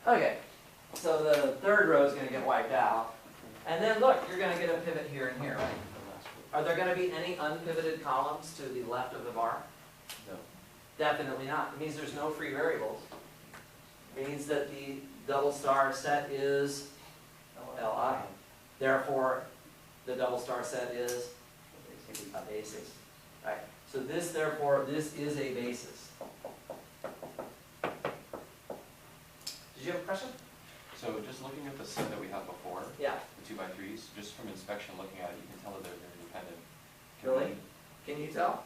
Okay, so the third row is going to get wiped out. And then look, you're going to get a pivot here and here, right? Are there going to be any unpivoted columns to the left of the bar? No. Definitely not. It means there's no free variables. It means that the double star set is Li. Therefore, the double star set is a basis. Right. So this, therefore, this is a basis. Did you have a question? So just looking at the set that we had before, Yeah. the 2x3s, just from inspection looking at it, you can tell that they're independent. Really? Can you tell?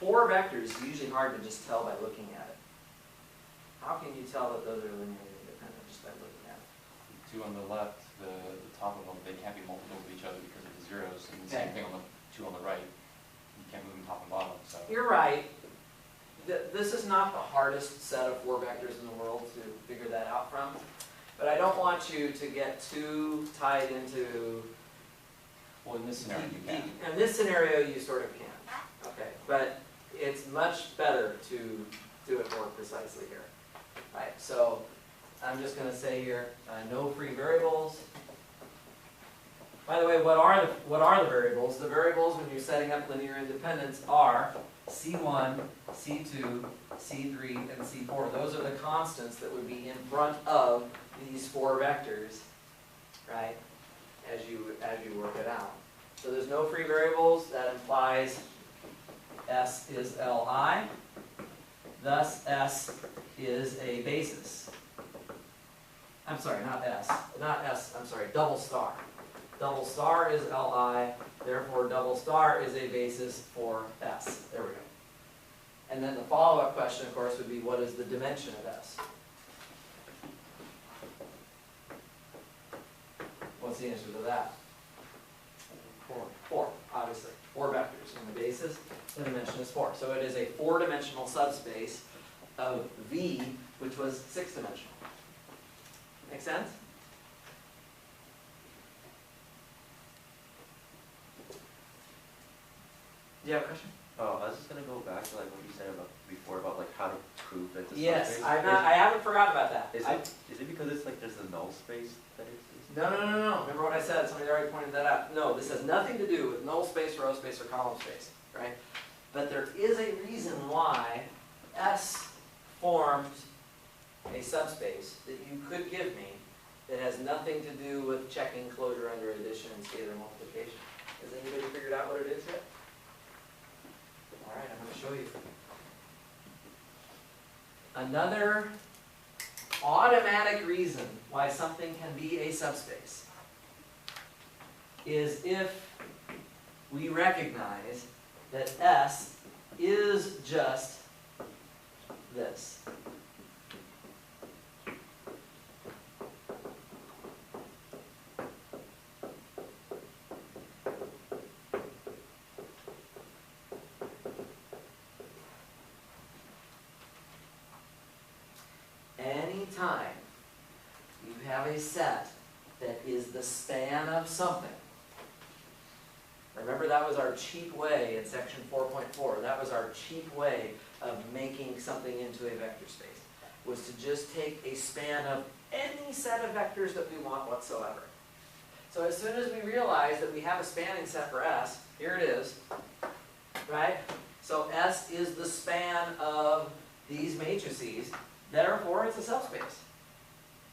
4 vectors is usually hard to just tell by looking at it. How can you tell that those are linearly independent just by looking at it? The 2 on the left, the top of them, they can't be multiples of each other because of the zeros. And the Okay. same thing on the 2 on the right. You can't move them top and bottom. So You're right. This is not the hardest set of 4 vectors in the world to figure that out from. But I don't want you to get too tied into... well, in this scenario, you can. In this scenario, you sort of can. Okay, but it's much better to do it more precisely here. Right, so I'm just going to say here, no free variables. By the way, what are the variables? The variables when you're setting up linear independence are C1, C2, C3, and C4. Those are the constants that would be in front of these 4 vectors, right, as you work it out. So there's no free variables. That implies S is Li. Thus, S is a basis. I'm sorry, not S. Not S, I'm sorry, double star. Double star is Li, therefore double star is a basis for S. There we go. And then the follow-up question, of course, would be what is the dimension of S? What's the answer to that? 4, obviously. 4 vectors. And the basis, the dimension is 4. So it is a 4-dimensional subspace of V, which was 6-dimensional. Make sense? Do you have a question? Oh, I was just gonna go back to like what you said about before about like how to prove that it's a Yes, subspace. I haven't forgotten about that. Is it because it's like there's a null space that exists? No. Remember what I said? Somebody already pointed that out. No, this has nothing to do with null space, row space, or column space, right? But there is a reason why S forms a subspace that you could give me that has nothing to do with checking closure under addition and scalar multiplication. Has anybody figured out what it is yet? All right, I'm going to show you. Another automatic reason why something can be a subspace is if we recognize that S is just this. Anytime you have a set that is the span of something, remember that was our cheap way in section 4.4, that was our cheap way of making something into a vector space, was to just take a span of any set of vectors that we want whatsoever. So as soon as we realize that we have a spanning set for S, here it is, right? So S is the span of these matrices. Therefore, it's a subspace.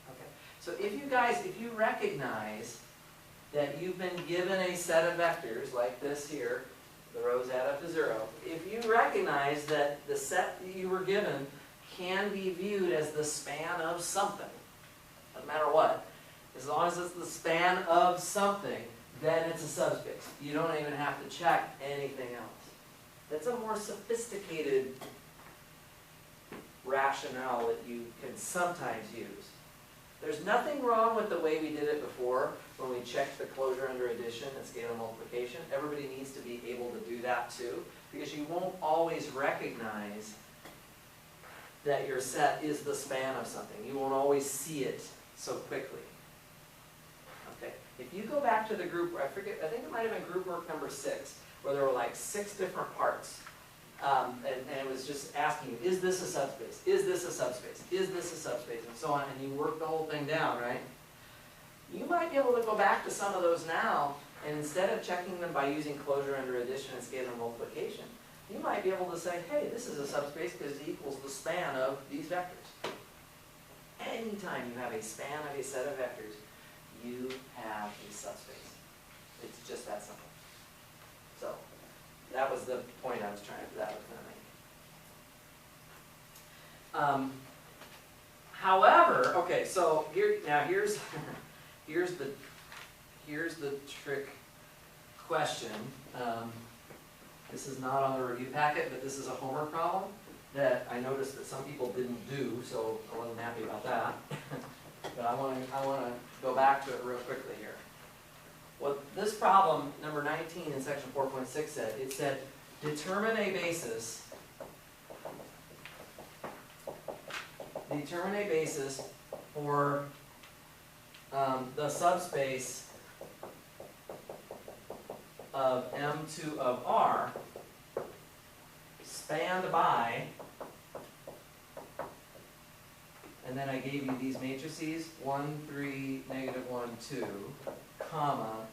Okay. So if you recognize that you've been given a set of vectors like this here, the rows add up to 0, if you recognize that the set that you were given can be viewed as the span of something, no matter what, as long as it's the span of something, then it's a subspace. You don't even have to check anything else. That's a more sophisticated rationale that you can sometimes use. There's nothing wrong with the way we did it before when we checked the closure under addition and scalar multiplication. Everybody needs to be able to do that too, because you won't always recognize that your set is the span of something. You won't always see it so quickly. Okay. If you go back to the group, I think it might have been group work number 6, where there were like 6 different parts. and it was just asking you, is this a subspace? Is this a subspace? Is this a subspace? And so on, and you work the whole thing down, right? You might be able to go back to some of those now, and instead of checking them by using closure under addition and scalar multiplication, you might be able to say, hey, this is a subspace because it equals the span of these vectors. Anytime you have a span of a set of vectors, you have a subspace. It's just that simple. So, that was the point I was going to make. However, okay, so here's here's the trick question. This is not on the review packet, but this is a homework problem that I noticed that some people didn't do, so I wasn't happy about that. But I want to go back to it real quickly here. What this problem, number 19 in section 4.6 said, it said, determine a basis for the subspace of M2 of R spanned by, and then I gave you these matrices, 1, 3, -1, 2, comma,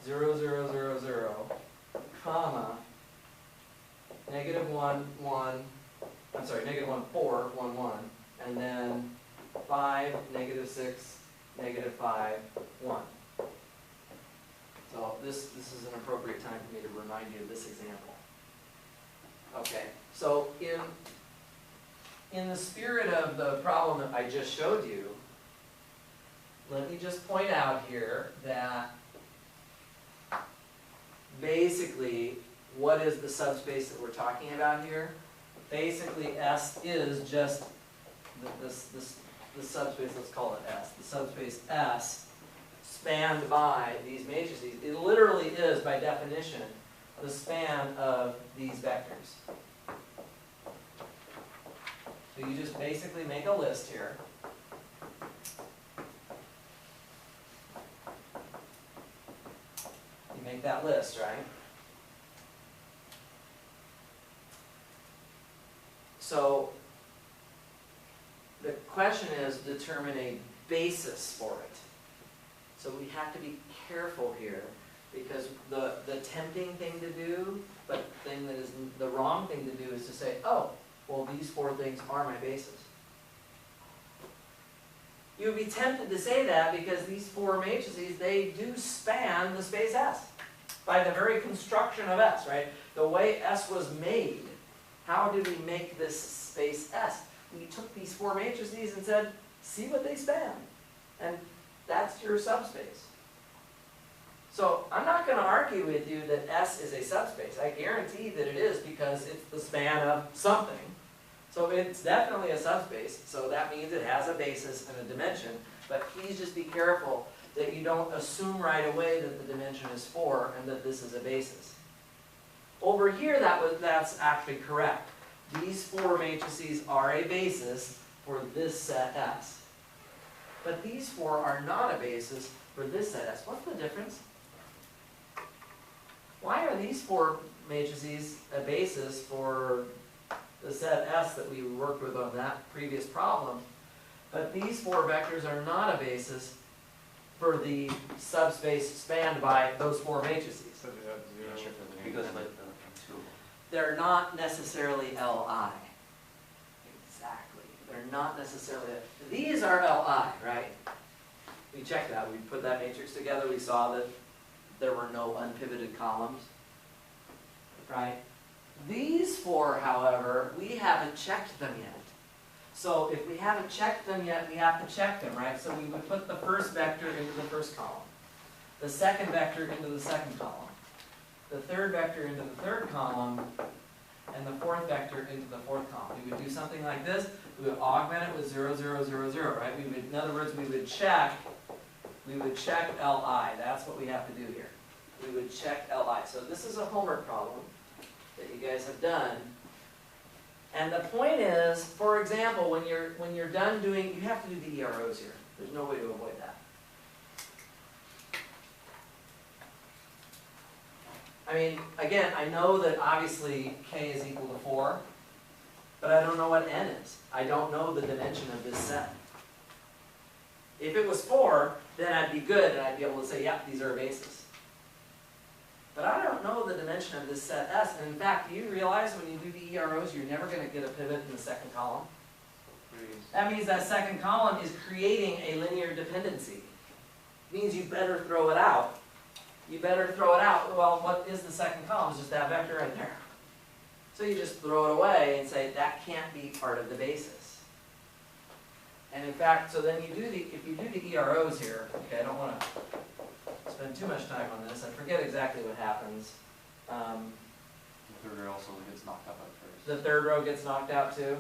0, 0, 0, 0, comma, -1, 1, I'm sorry, -1, 4, 1, 1, and then 5, -6, -5, 1. So this is an appropriate time for me to remind you of this example. Okay, so in the spirit of the problem that I just showed you, let me just point out here that basically, what is the subspace that we're talking about here? Basically, S is just the subspace, let's call it S. The subspace S spanned by these matrices. It literally is, by definition, the span of these vectors. So you just basically make a list here. You make that list, right? So the question is, determine a basis for it. So we have to be careful here, because the tempting thing to do, but the thing that is the wrong thing to do, is to say, oh, well, these 4 things are my basis. You would be tempted to say that because these 4 matrices, they do span the space S by the very construction of S, right? The way S was made, how did we make this space S? We took these 4 matrices and said, see what they span. And that's your subspace. So I'm not going to argue with you that S is a subspace. I guarantee that it is, because it's the span of something. So it's definitely a subspace. So that means it has a basis and a dimension. But please just be careful that you don't assume right away that the dimension is 4 and that this is a basis. Over here, that's actually correct. These 4 matrices are a basis for this set S. But these 4 are not a basis for this set S. What's the difference? Why are these 4 matrices a basis for the set S that we worked with on that previous problem, but these 4 vectors are not a basis for the subspace spanned by those 4 matrices? Because like the 2. They're not necessarily Li. Exactly. They're not necessarily. These are Li, right? We checked that. We put that matrix together. We saw that there were no unpivoted columns, right? These 4, however, we haven't checked them yet. So if we haven't checked them yet, we have to check them, right? So we would put the first vector into the first column, the second vector into the second column, the third vector into the third column, and the fourth vector into the fourth column. We would do something like this. We would augment it with 0, 0, 0, 0, right? We would, in other words, we would check Li. That's what we have to do here. We would check Li. So this is a homework problem that you guys have done. And the point is, for example, when you're done doing, you have to do the EROs here. There's no way to avoid that. I mean, again, I know that obviously k is equal to 4, but I don't know what n is. I don't know the dimension of this set. If it was 4, then I'd be good and I'd be able to say, yeah, these are a basis. But I don't know the dimension of this set S, and in fact, do you realize when you do the EROs, you're never going to get a pivot in the second column? That means that second column is creating a linear dependency. It means you better throw it out. You better throw it out. Well, what is the second column? It's just that vector right there. So you just throw it away and say, that can't be part of the basis. And in fact, so then you do if you do the EROs here, okay, I don't want to spend too much time on this. I forget exactly what happens. The third row also gets knocked out at first. The third row gets knocked out too?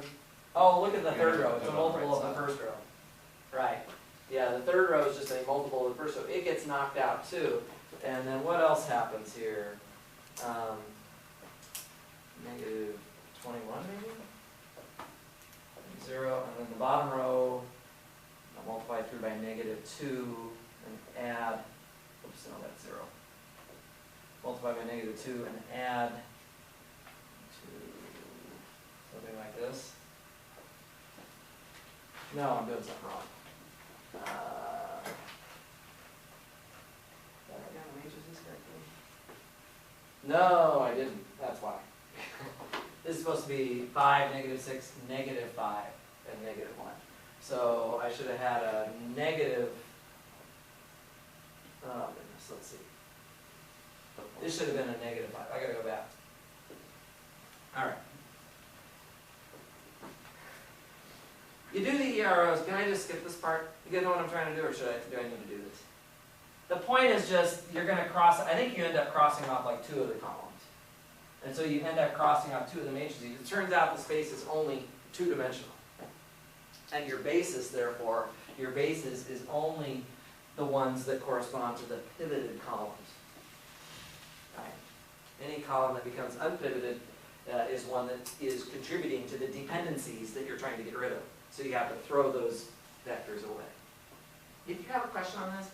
Oh, look at the third row. It's a Yeah, multiple right of the side. first row. Right. Yeah, the third row is just a multiple of the first row. It gets knocked out too. And then what else happens here? Negative 21 maybe? 0, and then the bottom row, I'll multiply through by negative 2 and add, oops, no, that's 0. Multiply by negative 2 and add to something like this. No, I'm doing something wrong. Did I write down the matrices correctly? No, I didn't. That's why. This is supposed to be 5, negative 6, negative 5, and negative 1. So I should have had a negative, oh goodness, let's see. This should have been a negative 5. I gotta go back. All right. You do the EROs. Can I just skip this part? You guys know what I'm trying to do, or do I need to do this? The point is just, you're going to cross, I think you end up crossing off like 2 of the columns. And so you end up crossing off 2 of the matrices. It turns out the space is only 2-dimensional. And your basis, therefore, your basis is only the ones that correspond to the pivoted columns. Right. Any column that becomes unpivoted is one that is contributing to the dependencies that you're trying to get rid of. So you have to throw those vectors away. If you have a question on this,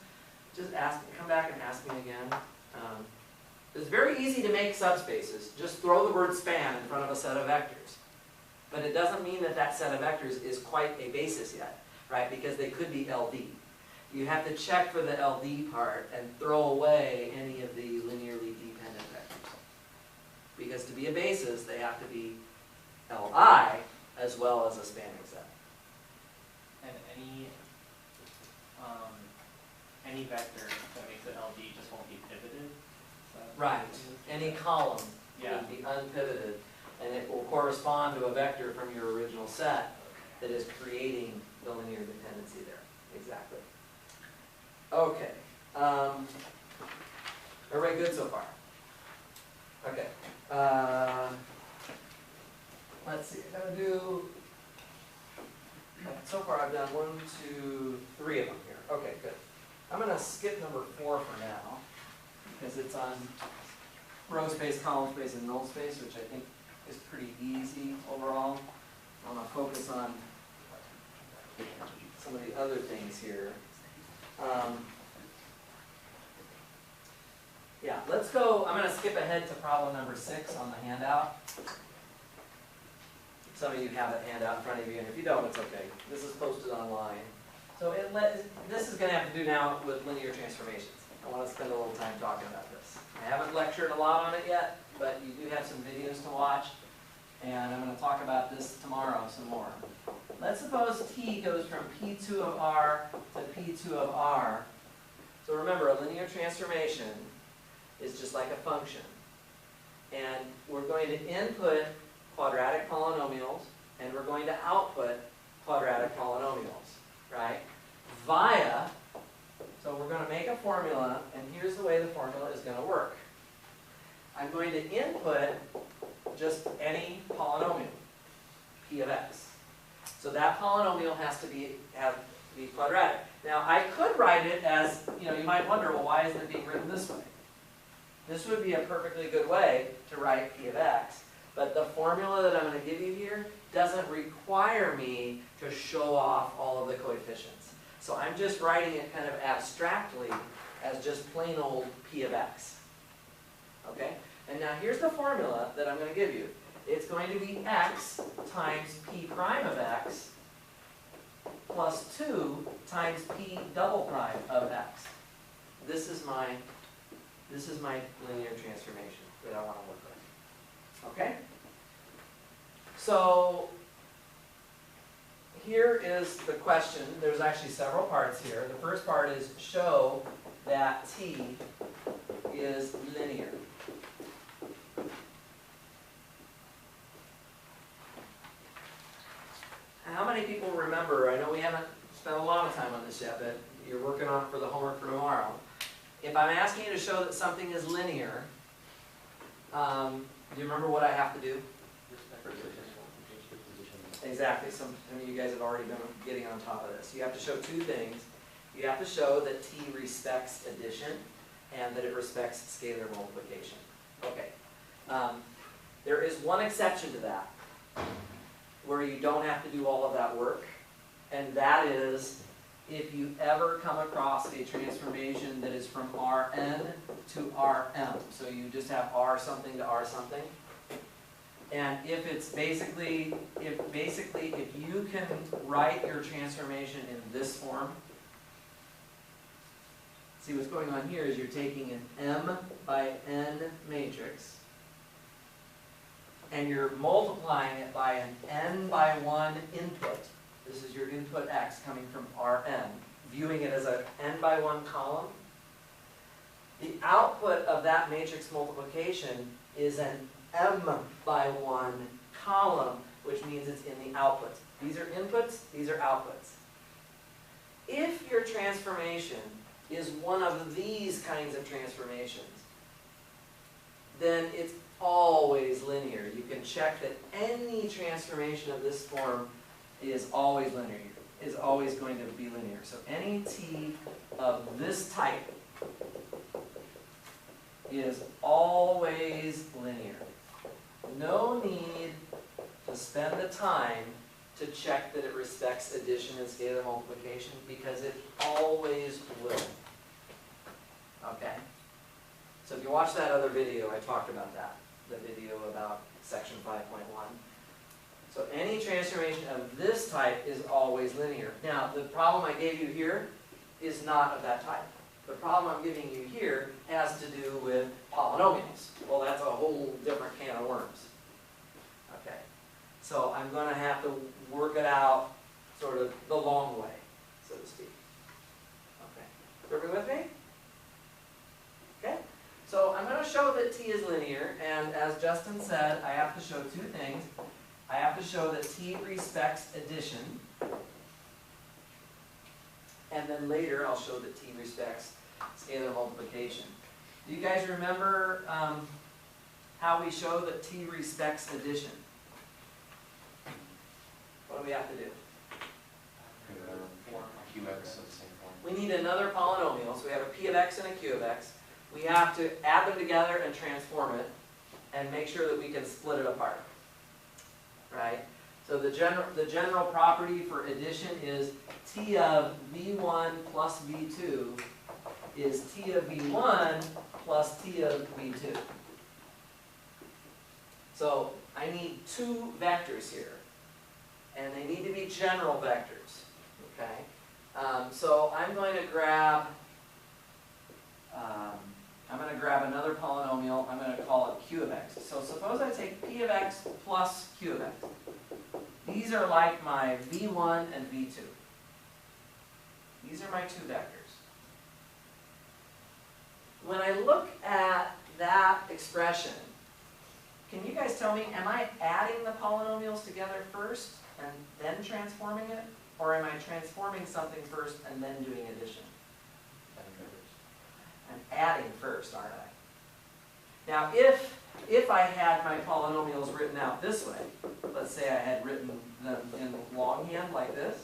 just ask, come back and ask me again. It's very easy to make subspaces. Just throw the word span in front of a set of vectors. But it doesn't mean that that set of vectors is quite a basis yet, right? Because they could be LD. You have to check for the LD part and throw away any of the linearly dependent vectors. Because to be a basis, they have to be Li as well as a spanning set. And any vector that makes it LD just won't be pivoted? Right. Any column Yeah. will be unpivoted, and it will correspond to a vector from your original set that is creating the linear dependency there. Exactly. Okay. Everybody good so far? Okay. Let's see. I'm going to do... So far I've done 1, 2, 3 of them here. Okay, good. I'm going to skip number 4 for now, because it's on row space, column space, and null space, which I think is pretty easy overall. I want to focus on some of the other things here. Yeah, let's go. I'm going to skip ahead to problem number 6 on the handout. Some of you have that handout in front of you, and if you don't, it's okay. This is posted online. So this is going to have to do now with linear transformations. I want to spend a little time talking about this. I haven't lectured a lot on it yet, but you do have some videos to watch, and I'm going to talk about this tomorrow some more. Let's suppose t goes from p2 of r to p2 of r. So remember, a linear transformation is just like a function. And we're going to input quadratic polynomials, and we're going to output quadratic polynomials, right? Via, so we're going to make a formula, and here's the way the formula is going to work. I'm going to input just any polynomial, p of x. So that polynomial has to be quadratic. Now, I could write it as, you might wonder, well, why isn't it being written this way? This would be a perfectly good way to write p of x. But the formula that I'm going to give you here doesn't require me to show off all of the coefficients. So I'm just writing it kind of abstractly as just plain old p of x. Okay? And now here's the formula that I'm going to give you. It's going to be x times p prime of x plus 2 times p double prime of x. This is my linear transformation that I want to work with. Okay? So here is the question. There's actually several parts here. The first part is show that t is linear. How many people remember, I know we haven't spent a lot of time on this yet, but you're working on it for the homework for tomorrow. If I'm asking you to show that something is linear, do you remember what I have to do? Exactly. Some of you guys have already been getting on top of this. You have to show two things. You have to show that t respects addition and that it respects scalar multiplication. Okay. There is one exception to that, where you don't have to do all of that work, and that is if you ever come across a transformation that is from Rn to Rm. So you just have R something to R something. And if it's basically, if you can write your transformation in this form, see what's going on here is you're taking an M by N matrix, and you're multiplying it by an n by 1 input. This is your input x coming from Rn, viewing it as an n by 1 column. The output of that matrix multiplication is an m by 1 column, which means it's in the output. These are inputs, these are outputs. If your transformation is one of these kinds of transformations, then it's always linear. You can check that any transformation of this form is always linear, is always going to be linear. So any t of this type is always linear. No need to spend the time to check that it respects addition and scalar multiplication, because it always will. Okay? So if you watch that other video, I talked about that. The video about section 5.1. So any transformation of this type is always linear. Now, the problem I gave you here is not of that type. The problem I'm giving you here has to do with polynomials. Well, that's a whole different can of worms. Okay. So I'm going to have to work it out sort of the long way, so to speak. Okay. Everybody with me? Okay. So I'm going to show that t is linear, and as Justin said, I have to show two things. I have to show that t respects addition, and then later I'll show that t respects scalar multiplication. Do you guys remember how we show that t respects addition? What do we have to do? QX of the same form. We need another polynomial, so we have a p of x and a q of x. We have to add them together and transform it, and make sure that we can split it apart. Right? So the general property for addition is t of v1 plus v2 is t of v1 plus t of v2. So I need two vectors here, and they need to be general vectors. Okay? So I'm going to grab another polynomial. I'm going to call it q of x. So suppose I take p of x plus q of x. These are like my v1 and v2. These are my two vectors. When I look at that expression, can you guys tell me, am I adding the polynomials together first and then transforming it? Or am I transforming something first and then doing addition? I'm adding first, aren't I? Now, if I had my polynomials written out this way, let's say I had written them in longhand like this,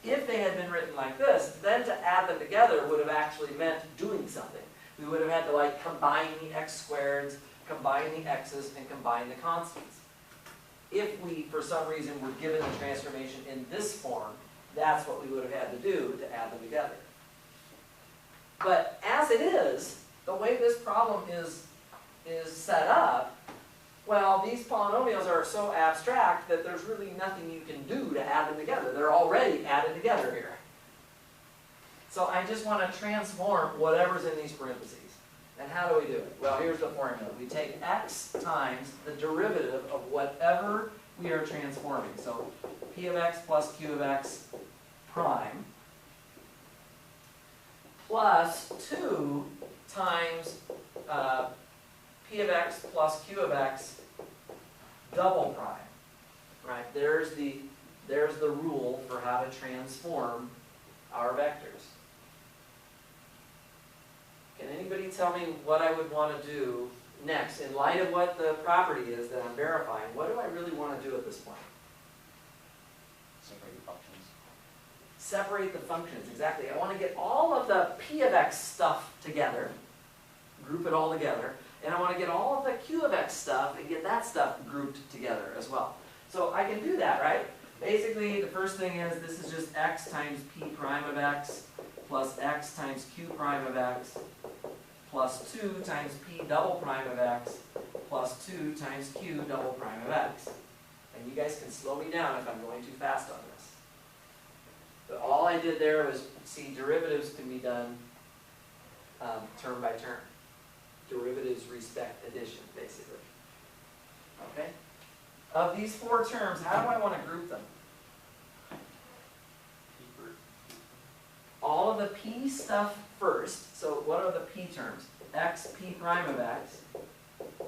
if they had been written like this, then to add them together would have actually meant doing something. We would have had to like combine the x squareds, combine the x's, and combine the constants. If we, for some reason, were given the transformation in this form, that's what we would have had to do to add them together. But as it is, the way this problem is is set up, well, these polynomials are so abstract that there's really nothing you can do to add them together. They're already added together here. So I just want to transform whatever's in these parentheses. And how do we do it? Well, here's the formula. We take x times the derivative of whatever we are transforming. So p of x plus q of x prime plus 2 times p of x plus q of x double prime. Right? There's the rule for how to transform our vectors. Can anybody tell me what I would want to do next? In light of what the property is that I'm verifying, what do I really want to do at this point? Separate the functions. Separate the functions, exactly. I want to get all of the p of x stuff together, group it all together, and I want to get all of the q of x stuff and get that stuff grouped together as well. So I can do that, right? Basically, the first thing is this is just x times p prime of x plus x times q prime of x plus 2 times p double prime of x plus 2 times q double prime of x. And you guys can slow me down if I'm going too fast on this. But all I did there was, see, derivatives can be done term by term. Derivatives respect addition, basically. Okay? Of these 4 terms, how do I want to group them? All of the p stuff first. So what are the p terms? X p prime of x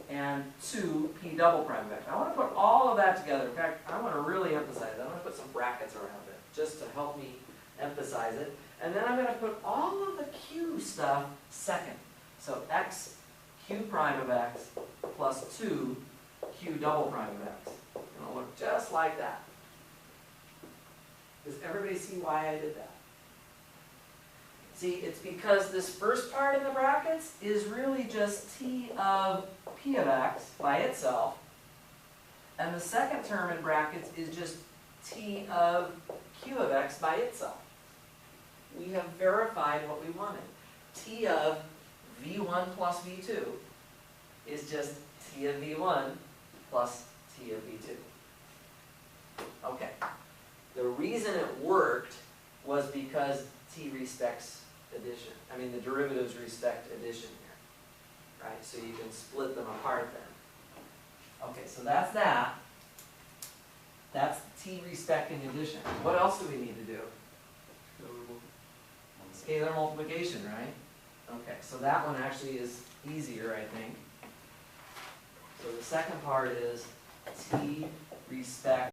and 2 p double prime of x. I want to put all of that together. In fact, I want to really emphasize it. I want to put some brackets around it just to help me emphasize it. And then I'm going to put all of the q stuff second. So x q prime of x plus 2 q double prime of x. And it'll look just like that. Does everybody see why I did that? See, it's because this first part in the brackets is really just t of p of x by itself, and the second term in brackets is just t of q of x by itself. We have verified what we wanted. T of v1 plus v2 is just t of v1 plus t of v2. Okay. The reason it worked was because t respects addition. I mean, the derivatives respect addition here, right? So you can split them apart then. Okay, so that's that. That's t respecting addition. What else do we need to do? Scalar multiplication, right? Okay, so that one actually is easier, I think. So the second part is t respect